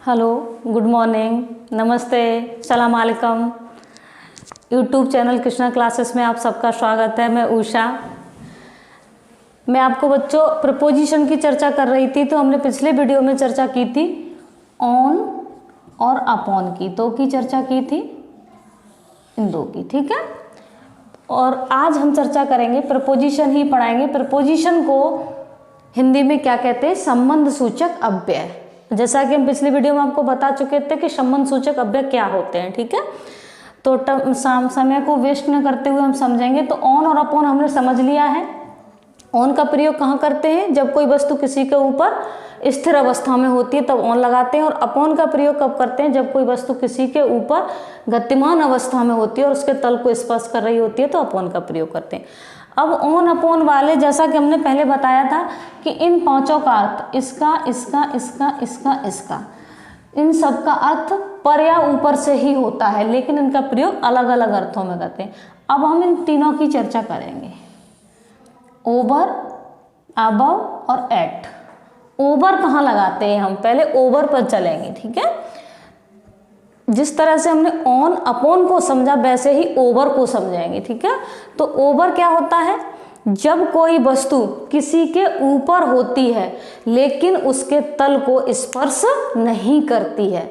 Hello, good morning, नमस्ते, सलाम अलैकुम। यूट्यूब चैनल कृष्णा क्लासेस में आप सबका स्वागत है। मैं उषा। मैं आपको बच्चों प्रपोजिशन की चर्चा कर रही थी। तो हमने पिछले वीडियो में चर्चा की थी ऑन और अपॉन की, दो की चर्चा की थी, इन दो की, ठीक है। और आज हम चर्चा करेंगे, प्रपोजिशन ही पढ़ाएंगे। प्रपोजिशन को हिंदी में क्या कहते हैं? संबंध सूचक अव्यय। जैसा कि हम पिछली वीडियो में आपको बता चुके थे कि संबंध सूचक अव्यय क्या होते हैं, ठीक है। तो समय को वेस्ट न करते हुए हम समझेंगे। तो ऑन और अपॉन हमने समझ लिया है। ऑन का प्रयोग कहाँ करते हैं? जब कोई वस्तु किसी के ऊपर स्थिर अवस्था में होती है तब ऑन लगाते हैं। और अपॉन का प्रयोग कब करते हैं? जब कोई वस्तु किसी के ऊपर गतिमान अवस्था में होती है और उसके तल को स्पर्श कर रही होती है तो अपॉन का प्रयोग करते हैं। अब ऑन अपॉन वाले, जैसा कि हमने पहले बताया था कि इन पांचों का अर्थ इसका, इसका, इसका, इसका, इसका, इन सब का अर्थ पर या ऊपर से ही होता है, लेकिन इनका प्रयोग अलग अलग अर्थों में करते हैं। अब हम इन तीनों की चर्चा करेंगे, ओवर, अबव और एट। ओवर कहाँ लगाते हैं? हम पहले ओवर पर चलेंगे, ठीक है। जिस तरह से हमने ऑन अपॉन को समझा वैसे ही ओवर को समझाएंगे, ठीक है। तो ओवर क्या होता है? जब कोई वस्तु किसी के ऊपर होती है लेकिन उसके तल को स्पर्श नहीं करती है।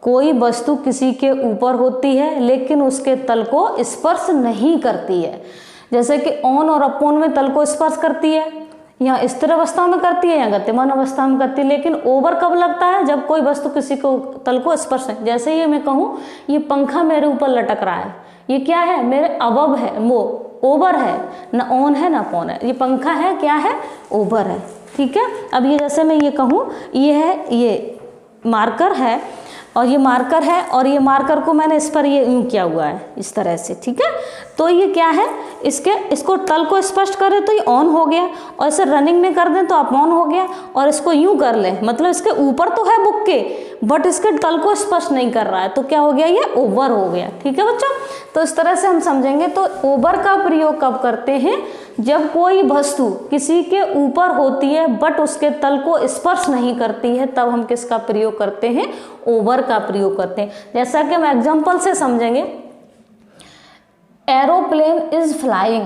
कोई वस्तु किसी के ऊपर होती है लेकिन उसके तल को स्पर्श नहीं करती है। जैसे कि ऑन और अपॉन में तल को स्पर्श करती है, या स्थिर अवस्था में करती है या गतिमान अवस्था में करती है। लेकिन ओवर कब लगता है? जब कोई वस्तु किसी को तल को स्पर्श है। जैसे ये मैं कहूँ ये पंखा मेरे ऊपर लटक रहा है, ये क्या है? मेरे अबव है, वो ओवर है, ना ऑन है ना अपॉन है। ये पंखा है, क्या है? ओवर है, ठीक है। अब ये जैसे मैं ये कहूँ ये है, ये मार्कर है और ये मार्कर है और ये मार्कर को मैंने इस पर ये यूँ किया हुआ है इस तरह से, ठीक है। तो ये क्या है? इसको तल को स्पष्ट करें तो ये ऑन हो गया, और इसे रनिंग में कर दें तो अपॉन हो गया। और इसको यूँ कर लें, मतलब इसके ऊपर तो है बुक के बट इसके तल को स्पष्ट नहीं कर रहा है, तो क्या हो गया? ये ओवर हो गया, ठीक है बच्चों। तो इस तरह से हम समझेंगे। तो ओवर का प्रयोग कब करते हैं? जब कोई वस्तु किसी के ऊपर होती है बट उसके तल को स्पर्श नहीं करती है, तब हम किसका प्रयोग करते हैं? ओवर का प्रयोग करते हैं। जैसा कि हम एग्जांपल से समझेंगे, aeroplane is flying,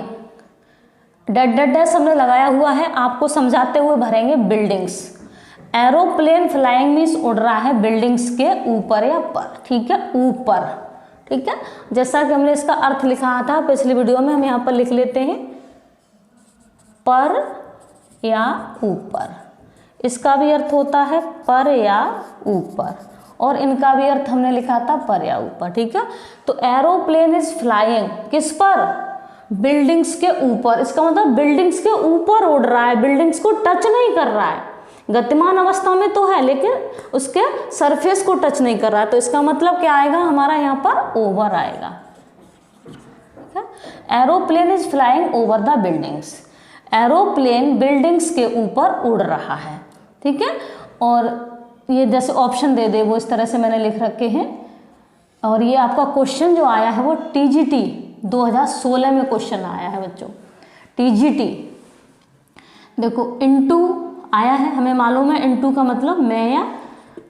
that that dash हमने लगाया हुआ है, आपको समझाते हुए भरेंगे बिल्डिंग्स। एरोप्लेन फ्लाइंग मीन्स उड़ रहा है बिल्डिंग्स के ऊपर या पर, ठीक है, ऊपर, ठीक है। जैसा कि हमने इसका अर्थ लिखा था पिछली वीडियो में, हम यहाँ पर लिख लेते हैं पर या ऊपर। इसका भी अर्थ होता है पर या ऊपर, और इनका भी अर्थ हमने लिखा था पर या ऊपर, ठीक है। तो एरोप्लेन इज फ्लाइंग किस पर? बिल्डिंग्स के ऊपर। इसका मतलब बिल्डिंग्स के ऊपर उड़ रहा है, बिल्डिंग्स को टच नहीं कर रहा है। गतिमान अवस्था में तो है लेकिन उसके सरफेस को टच नहीं कर रहा है। तो इसका मतलब क्या आएगा हमारा? यहाँ पर ओवर आएगा, ठीक है। Aeroplane is flying over the buildings. Aeroplane buildings के ऊपर उड़ रहा है, ठीक है। और ये जैसे ऑप्शन दे दे वो इस तरह से मैंने लिख रखे हैं। और ये आपका क्वेश्चन जो आया है वो TGT 2016 में क्वेश्चन आया है बच्चों। TGT देखो इनटू आया है, हमें मालूम है इनटू का मतलब में या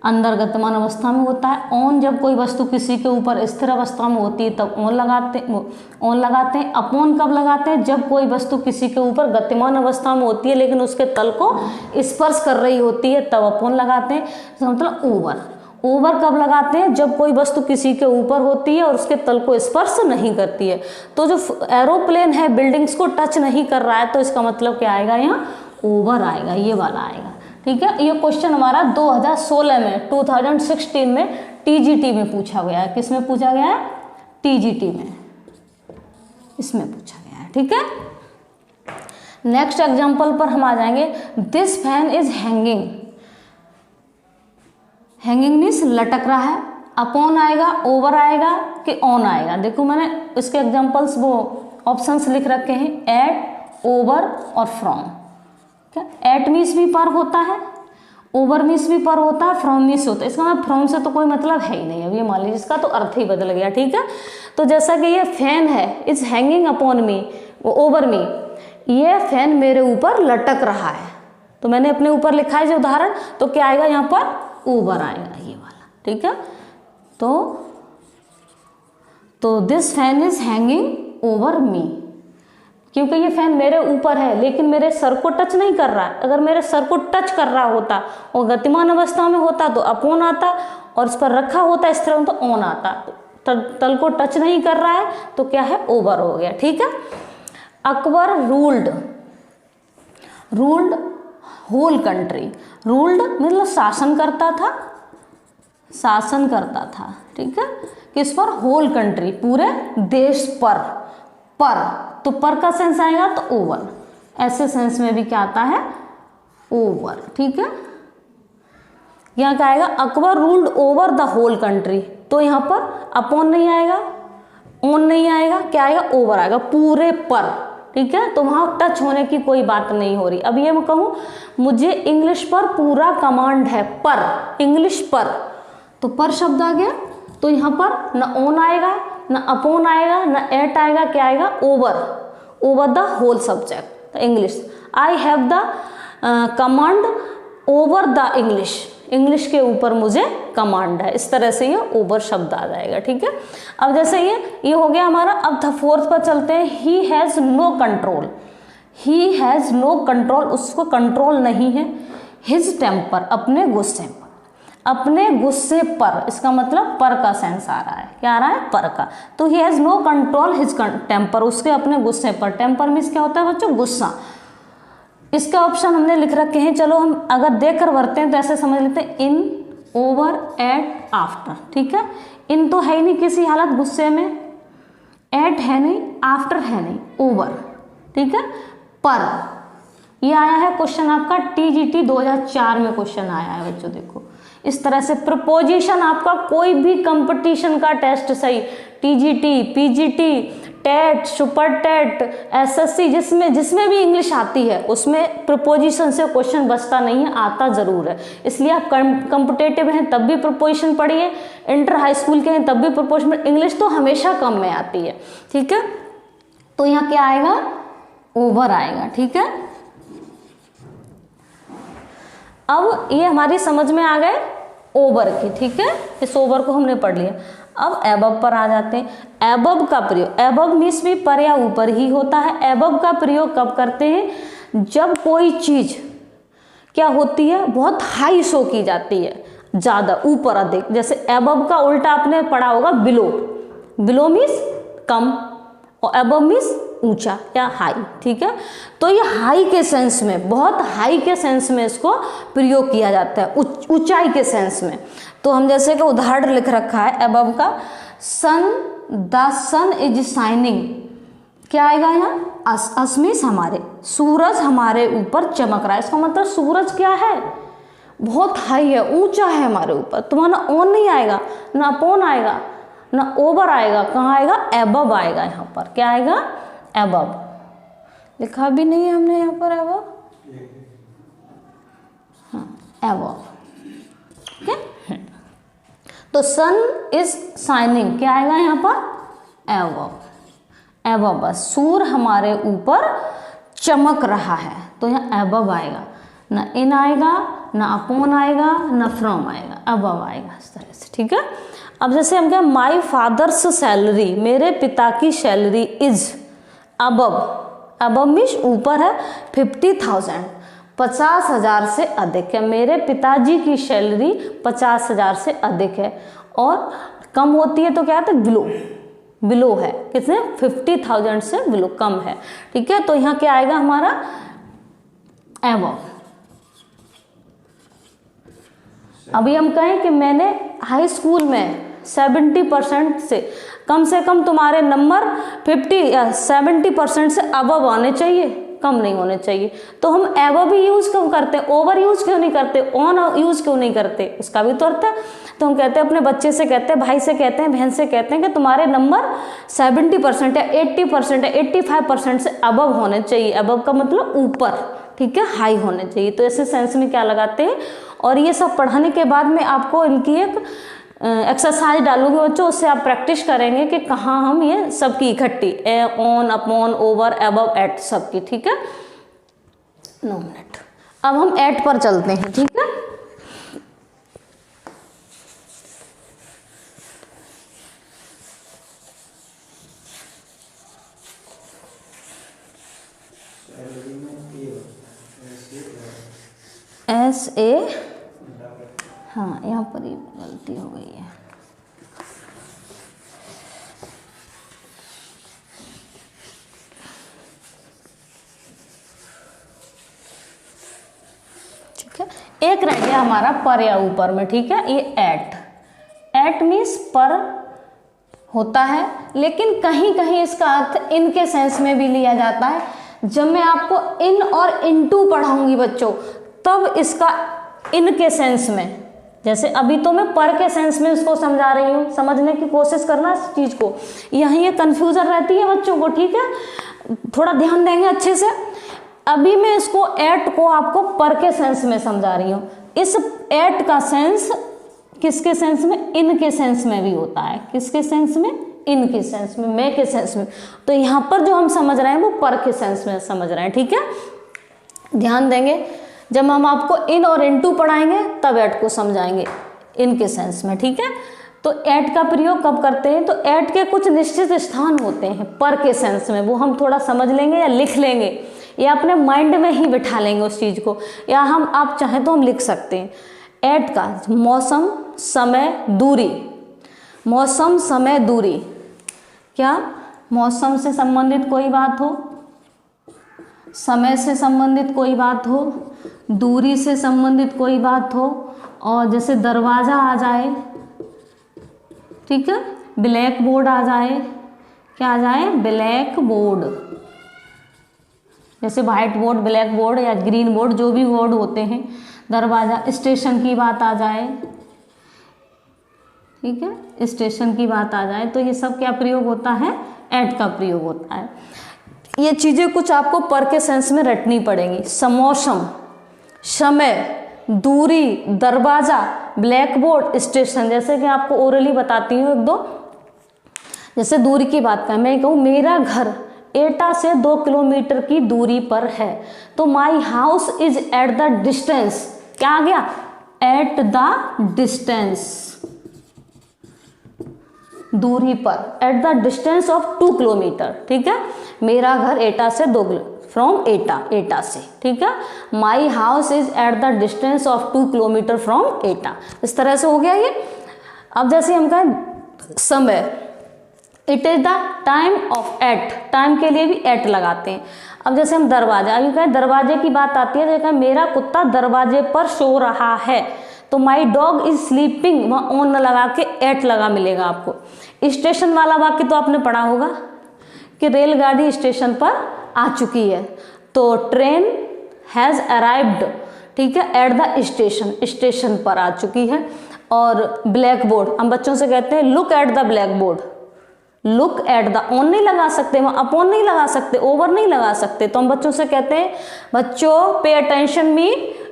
अंदर गतिमान अवस्था में होता है। ऑन जब कोई वस्तु किसी के ऊपर स्थिर अवस्था में होती है तब ऑन लगाते हैं। अपॉन कब लगाते हैं? जब कोई वस्तु किसी के ऊपर गतिमान अवस्था में होती है लेकिन उसके तल को स्पर्श कर रही होती है तब अपॉन लगाते हैं। इसका मतलब ओवर। ओवर कब लगाते हैं? जब कोई वस्तु किसी के ऊपर होती है और उसके तल को स्पर्श नहीं करती है। तो जो एरोप्लेन है बिल्डिंग्स को टच नहीं कर रहा है, तो इसका मतलब क्या आएगा? यहाँ ओवर आएगा, ये वाला आएगा, ठीक है। ये क्वेश्चन हमारा 2016 में 2016 में TGT में पूछा गया है। किस में पूछा गया है? TGT में, इसमें पूछा गया है, ठीक है। नेक्स्ट एग्जांपल पर हम आ जाएंगे। This fan is hanging. Hanging means लटक रहा है। अपॉन आएगा, ओवर आएगा कि ऑन आएगा? देखो मैंने इसके एग्जांपल्स वो ऑप्शंस लिख रखे हैं, एट, ओवर और फ्रॉम। एट मीन्स भी पर होता है, ओवर मीन्स भी पर होता है, फ्रॉम मीन्स होता है। इसका मतलब फ्रॉम से तो कोई मतलब है ही नहीं। अब ये मान लीजिए इसका तो अर्थ ही बदल गया, ठीक है। तो जैसा कि ये फैन है, is hanging upon me, over me, ये फैन मेरे ऊपर लटक रहा है। तो मैंने अपने ऊपर लिखा है जो उदाहरण, तो क्या आएगा यहाँ पर ओवर आएगा ये वाला, ठीक है। तो this fan is hanging over me, क्योंकि ये फैन मेरे ऊपर है लेकिन मेरे सर को टच नहीं कर रहा है। अगर मेरे सर को टच कर रहा होता और गतिमान अवस्था में होता तो अपॉन आता, और इस पर रखा होता इस तरह तो ऑन आता। तल को टच नहीं कर रहा है तो क्या है, ओवर हो गया, ठीक है। Akbar ruled whole country, ruled मतलब शासन करता था, ठीक है, किस पर, होल कंट्री, पूरे देश पर। तो पर का सेंस आएगा तो ओवर, ऐसे सेंस में भी क्या आता है, ओवर, ठीक है। यहाँ क्या आएगा, Akbar ruled over the whole country, तो यहाँ पर अपॉन नहीं आएगा, ऑन नहीं आएगा, क्या आएगा, ओवर आएगा, पूरे पर, ठीक है। तो वहाँ टच होने की कोई बात नहीं हो रही। अब ये मैं कहूँ मुझे इंग्लिश पर पूरा कमांड है, पर, इंग्लिश पर, तो पर शब्द आ गया, तो यहाँ पर न ऑन आएगा, न अपॉन आएगा, न एट आएगा, क्या आएगा, over the whole subject English. I have the command over the English के ऊपर मुझे कमांड है, इस तरह से ये ओवर शब्द आ जाएगा, ठीक है। अब जैसे ये हो गया हमारा। अब द फोर्थ पर चलते हैं। ही हैज़ नो कंट्रोल, उसको कंट्रोल नहीं है। हिज टेम्पर, अपने गुस्से पर, इसका मतलब पर का सेंस आ रहा है, क्या आ रहा है, पर का। तो he has no control his temper, उसके अपने गुस्से पर। टेम्पर मीन्स क्या होता है बच्चों, गुस्सा। इसका ऑप्शन हमने लिख रखे हैं, चलो हम अगर देखकर भरते हैं तो ऐसे समझ लेते हैं, इन, ओवर, एट, आफ्टर, ठीक है। इन तो है ही नहीं किसी हालत गुस्से में, एट है नहीं, आफ्टर है नहीं, ओवर, ठीक है। पर ये आया है क्वेश्चन आपका TGT 2004 में क्वेश्चन आया है बच्चों, देखो इस तरह से। प्रपोजिशन आपका कोई भी कंपटीशन का टेस्ट सही, TGT, PGT, TET, super TET, SSC, जिसमें भी इंग्लिश आती है उसमें प्रपोजिशन से क्वेश्चन बचता नहीं है, आता जरूर है। इसलिए आप कॉम्पिटेटिव हैं तब भी प्रपोजिशन पढ़िए, इंटर हाई स्कूल के हैं तब भी प्रपोजिशन। इंग्लिश तो हमेशा कम में आती है, ठीक है। तो यहाँ क्या आएगा, ओवर आएगा, ठीक है। अब ये हमारी समझ में आ गए ओवर की, ठीक है, इस ओवर को हमने पढ़ लिया। अब एबव पर आ जाते हैं। एबव का प्रयोग, एबव मीन्स भी पर या ऊपर ही होता है। एबव का प्रयोग कब करते हैं, जब कोई चीज क्या होती है, बहुत हाई शो की जाती है, ज्यादा, ऊपर, अधिक। जैसे एबव का उल्टा आपने पढ़ा होगा बिलो मीन्स कम, और एबव मीन्स ऊंचा या हाई, ठीक है। तो ये हाई के सेंस में, बहुत हाई के सेंस में इसको प्रयोग किया जाता है, ऊंचाई के सेंस में। तो हम जैसे कि उदाहरण लिख रखा है एबव का, द सन इज शाइनिंग, क्या आएगा यहाँ, असमीस, हमारे सूरज हमारे ऊपर चमक रहा है। इसका मतलब सूरज क्या है, बहुत हाई है, ऊंचा है हमारे ऊपर। तुम्हारा ऑन नहीं आएगा, ना अपॉन आएगा, ना ओवर आएगा, कहाँ आएगा, एबव आएगा। यहाँ पर क्या आएगा, एबव। लिखा भी नहीं है हमने यहाँ पर एबव, हाँ एबव, ठीक है। तो सन इज शाइनिंग, क्या आएगा यहाँ पर, एबव, एबव, बस सूर्य हमारे ऊपर चमक रहा है, तो यहाँ एबव आएगा। ना इन आएगा, ना अपॉन आएगा, ना फ्रॉम आएगा, अबव आएगा, इस तरह से, ठीक है। अब जैसे हम क्या, माई फादर्स सैलरी, मेरे पिता की salary is above, above means ऊपर है, 50,000, 50,000 से अधिक है। मेरे पिताजी की सैलरी 50,000 से अधिक है, और कम होती है तो क्या आता है, बिलो है, कितने, 50,000 से बिलो, कम है, ठीक है। तो यहाँ क्या आएगा हमारा, एबव। अभी हम कहें कि मैंने हाई स्कूल में 70% से कम तुम्हारे नंबर 70% से अबव आने चाहिए, कम नहीं होने चाहिए। तो हम एबव भी यूज क्यों करते हैं, ओवर यूज क्यों नहीं करते, ऑन यूज क्यों नहीं करते, उसका भी तो अर्थ है। तो हम कहते हैं अपने बच्चे से कहते हैं, भाई से कहते हैं, बहन से कहते हैं कि तुम्हारे नंबर 70% या 80% या 85% से अबव होने चाहिए। अबव का मतलब ऊपर, ठीक है, हाई होने चाहिए। तो ऐसे सेंस में क्या लगाते हैं। और ये सब पढ़ाने के बाद में आपको इनकी एक एक्सरसाइज डालूंगी बच्चों, उससे आप प्रैक्टिस करेंगे कि कहाँ हम ये सबकी इकट्ठी, on, upon, over, above, at, सबकी, ठीक है। 9 मिनट। अब हम एट पर चलते हैं, ठीक है। एस ए, हाँ यहाँ पर ही गलती हो गई है। ठीक है, एक रह गया हमारा पर या ऊपर में, ठीक है। ये एट मीन्स पर होता है, लेकिन कहीं कहीं इसका अर्थ इन के सेंस में भी लिया जाता है। जब मैं आपको इन और इनटू पढ़ाऊंगी बच्चों, तब इसका इन के सेंस में, जैसे अभी तो मैं पर के सेंस में इसको समझा रही हूँ, समझने की कोशिश करना इस चीज़ को। यहीं ये कन्फ्यूजन रहती है बच्चों को, ठीक है, थोड़ा ध्यान देंगे अच्छे से। अभी मैं इसको एट को आपको पर के सेंस में समझा रही हूँ। इस एट का सेंस किसके सेंस में? इन के सेंस में भी होता है। किसके सेंस में? इन के सेंस में, मैं के सेंस में। तो यहाँ पर जो हम समझ रहे हैं वो पर के सेंस में समझ रहे हैं, ठीक है। ध्यान देंगे, जब हम आपको इन और इनटू पढ़ाएंगे तब एट को समझाएंगे इन के सेंस में, ठीक है। तो एट का प्रयोग कब करते हैं? तो एट के कुछ निश्चित स्थान होते हैं पर के सेंस में, वो हम थोड़ा समझ लेंगे या लिख लेंगे या अपने माइंड में ही बिठा लेंगे उस चीज़ को, या हम आप चाहें तो हम लिख सकते हैं। एट का मौसम, समय, दूरी। मौसम, समय, दूरी। क्या मौसम से संबंधित कोई बात हो, समय से संबंधित कोई बात हो, दूरी से संबंधित कोई बात हो, और जैसे दरवाज़ा आ जाए, ठीक है, ब्लैक बोर्ड आ जाए। क्या आ जाए? Black board. जैसे वाइट बोर्ड, ब्लैक बोर्ड या ग्रीन बोर्ड, जो भी बोर्ड होते हैं। दरवाज़ा, स्टेशन की बात आ जाए, ठीक है, स्टेशन की बात आ जाए, तो ये सब क्या प्रयोग होता है? एट का प्रयोग होता है। ये चीज़ें कुछ आपको पर के सेंस में रटनी पड़ेंगी। समौसम, समय, दूरी, दरवाज़ा, ब्लैक बोर्ड, स्टेशन। जैसे कि आपको ओरली बताती हूँ एक दो। जैसे दूरी की बात करें, मैं कहूँ मेरा घर एटा से 2 किलोमीटर की दूरी पर है, तो my house is at the distance. क्या आ गया? एट द डिस्टेंस, दूरी पर, at the distance of 2 kilometre, ठीक है। मेरा घर एटा से 2 किलोमीटर, फ्रॉम एटा, एटा से, ठीक है। My house is at the distance of 2 kilometre from एटा। इस तरह से हो गया ये। अब जैसे हम कहें समय, it is the time of at, time के लिए भी एट लगाते हैं। अब जैसे हम दरवाजा, अभी कहें दरवाजे की बात आती है, जैसे मेरा कुत्ता दरवाजे पर सो रहा है, तो माई डॉग इज स्लीपिंग, वहाँ ऑन लगा के एट लगा मिलेगा आपको। स्टेशन वाला वाक्य तो आपने पढ़ा होगा कि रेलगाड़ी स्टेशन पर आ चुकी है, तो ट्रेन हैज़ अराइव्ड, ठीक है, एट द स्टेशन, स्टेशन पर आ चुकी है। और ब्लैक बोर्ड, हम बच्चों से कहते हैं look at the black board. Look at the, on नहीं लगा सकते, वहाँ अपॉन नहीं लगा सकते, ओवर नहीं लगा सकते, तो हम बच्चों से कहते हैं बच्चों pay attention me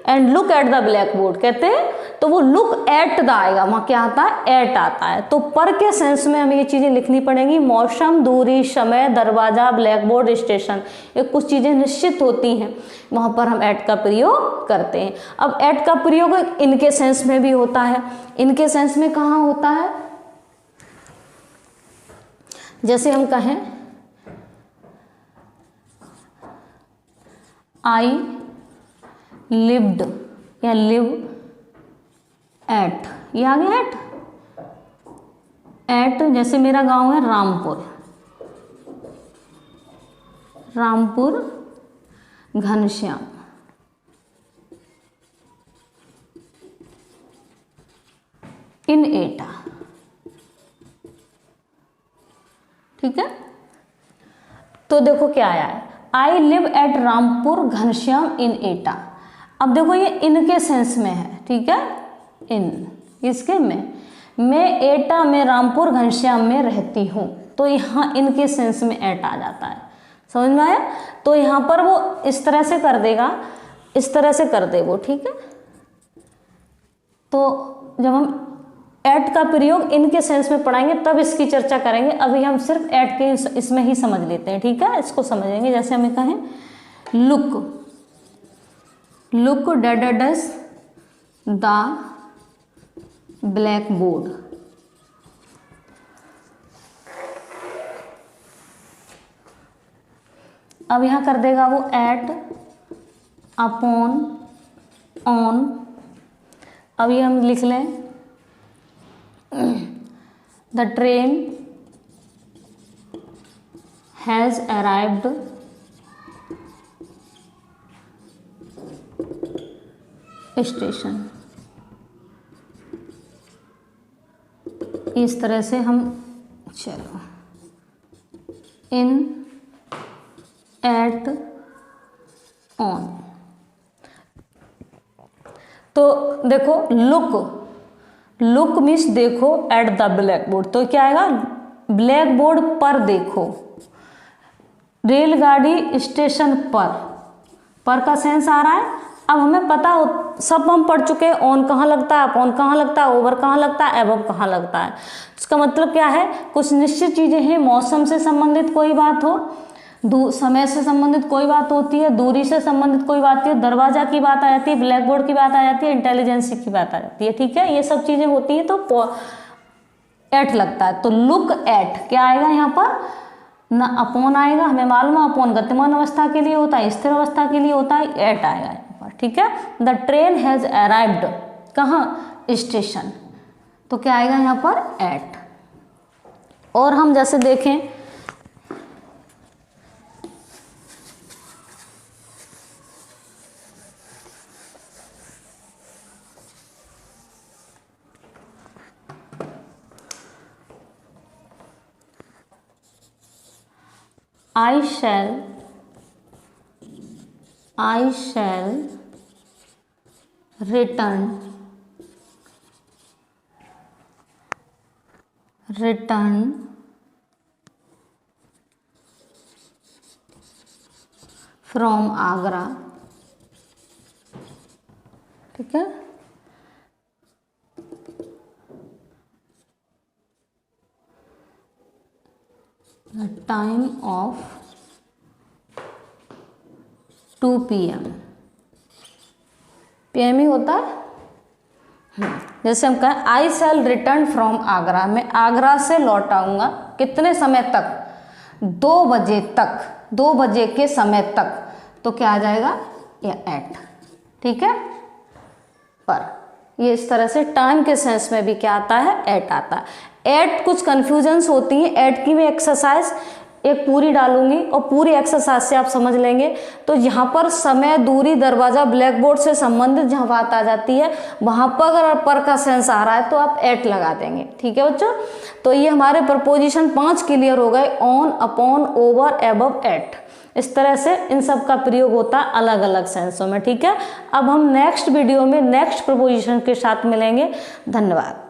and look at the black board कहते हैं, तो वो लुक एट द आएगा, वहाँ क्या आता है? एट आता है। तो पर के सेंस में हमें ये चीज़ें लिखनी पड़ेंगी। मौसम, दूरी, समय, दरवाज़ा, ब्लैक बोर्ड, स्टेशन, ये कुछ चीज़ें निश्चित होती हैं, वहाँ पर हम एट का प्रयोग करते हैं। अब एट का प्रयोग इनके सेंस में भी होता है। इनके सेंस में कहाँ होता है? जैसे हम कहें आई लिव्ड या लिव एट, ये आ गया एट। एट, जैसे मेरा गांव है रामपुर, रामपुर घनश्याम, इन एटा, ठीक है। तो देखो क्या आया है, I live at Rampur Ghanshyam in Etah. अब देखो ये इनके सेंस में है, ठीक है, इन, इसके में, मैं एटा में रामपुर घनश्याम में रहती हूँ, तो यहाँ इनके सेंस में एट आ जाता है। समझ में आया? तो यहाँ पर वो इस तरह से कर देगा, इस तरह से कर दे वो, ठीक है। तो जब हम एट का प्रयोग इनके सेंस में पढ़ाएंगे तब इसकी चर्चा करेंगे। अभी हम सिर्फ एट के इसमें ही समझ लेते हैं, ठीक है, इसको समझेंगे। जैसे हमें कहें look, look dead as the blackboard. अब यहाँ कर देगा वो एट, अपॉन, ऑन। अब ये हम लिख लें the train has arrived station. इस तरह से हम चलो इन, एट, ऑन। तो देखो लुक मीन्स देखो एट द ब्लैक बोर्ड, तो क्या आएगा ब्लैक बोर्ड पर देखो। रेलगाड़ी स्टेशन पर का सेंस आ रहा है। अब हमें पता हो, सब हम पढ़ चुके हैं, ऑन कहाँ लगता है, अपॉन कहाँ लगता है, ओवर कहाँ लगता है, एबव कहाँ लगता है। इसका मतलब क्या है, कुछ निश्चित चीजें हैं, मौसम से संबंधित कोई बात हो, समय से संबंधित कोई बात होती है, दूरी से संबंधित कोई बात है, दरवाजा की बात आ जाती है, ब्लैक बोर्ड की बात आ जाती है, इंटेलिजेंसी की बात आ जाती है। ठीक है, ये सब चीजें होती है तो एट लगता है। तो लुक एट क्या आएगा यहाँ पर, ना अपॉन आएगा, हमें मालूम है अपॉन गतिमान अवस्था के लिए होता है, स्थिर अवस्था के लिए होता है, एट आएगा यहाँ पर। ठीक है, द ट्रेन हैज अराइव्ड कहाँ, स्टेशन, तो क्या आएगा यहाँ पर एट। और हम जैसे देखें I shall return from Agra। ठीक है, the time of 2 PM। PM ही होता है। जैसे हम कहें आई शैल रिटर्न फ्रॉम आगरा, मैं आगरा से लौट आऊँगा कितने समय तक, 2 बजे तक, 2 बजे के समय तक, तो क्या आ जाएगा ये एट। ठीक है, पर ये इस तरह से टाइम के सेंस में भी क्या आता है, एट आता है। एट कुछ कन्फ्यूजन्स होती हैं, एट की मैं एक्सरसाइज एक पूरी डालूंगी और पूरी एक्सरसाइज से आप समझ लेंगे। तो यहाँ पर समय, दूरी, दरवाजा, ब्लैक बोर्ड से संबंधित जहाँ बात आ जाती है, वहाँ पर अगर पर का सेंस आ रहा है तो आप एट लगा देंगे। ठीक है बच्चों, तो ये हमारे प्रपोजिशन 5 क्लियर हो गए, on, upon, over, above, at. इस तरह से इन सब का प्रयोग होता है अलग अलग सेंसों में। ठीक है, अब हम नेक्स्ट वीडियो में नेक्स्ट प्रपोजिशन के साथ मिलेंगे। धन्यवाद।